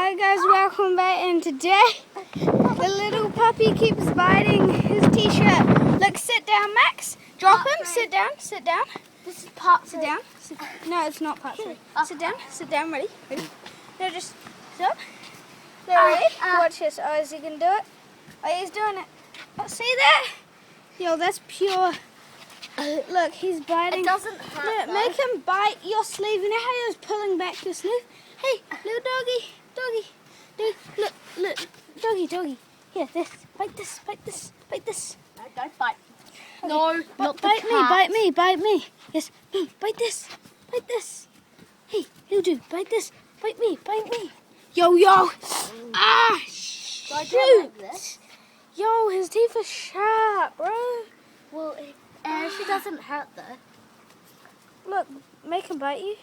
Hi guys, welcome back, and today the little puppy keeps biting his t-shirt. Look, sit down, Max. Drop him. Sit down. Sit down. This is part Sit down. No, it's not part 3. Sit down. Sit down. Ready? Ready? No, just stop. Ready? Watch this. Oh, is he gonna do it? Oh, he's doing it. Oh, see that? Yo, that's pure. Look, he's biting. It doesn't hurt. Look, though. make him bite your sleeve. You know how he was pulling back your sleeve? Hey, little doggy, doggy. Look, doggy, doggy. Here, this. Bite this, bite this, bite this. No, don't bite. Okay. No, not the bite cat. me, bite me, bite me. Yes, bite this, bite this. Hey, little dude, bite this, bite me, bite me. Yo, yo. Ah, Do I do shoot. it like this? Yo, his teeth are sharp, bro. Well, it actually doesn't hurt though. Look, make him bite you.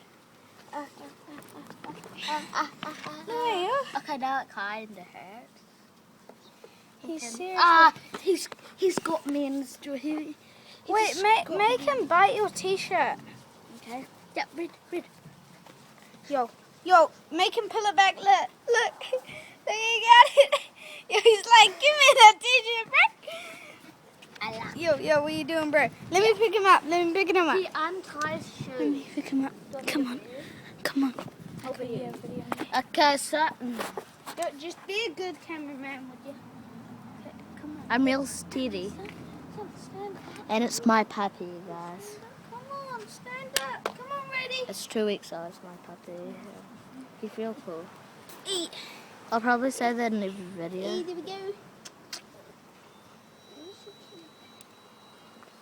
There you go. Okay, now it kind of hurts. He's serious. He's got me in the straw. He Wait, just make got me. him bite your t-shirt. Okay. Yeah, read. Yo, make him pull it back. Look, you got it. Yo, he's like, give me that t-shirt back. Yo, what are you doing, bro? Let me pick him up. Let me pick him up. He unties Let shoes. me pick him up. Come on. Okay, so Yo, just be a good cameraman, would you? Okay, come on. I'm real steady, Stand up. and it's my puppy, guys. Come on, stand up. Come on, ready? It's 2 weeks old. It's my puppy. He feels cool. Eat. I'll probably say that in every video. There we go.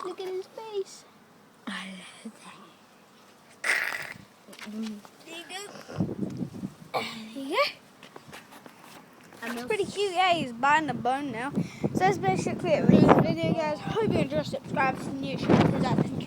Look at his face. There you go. There you go. It's pretty cute. Yeah, he's biting the bone now. So that's basically it for this video, guys. Hope you enjoyed. Subscribe if you're new. Share,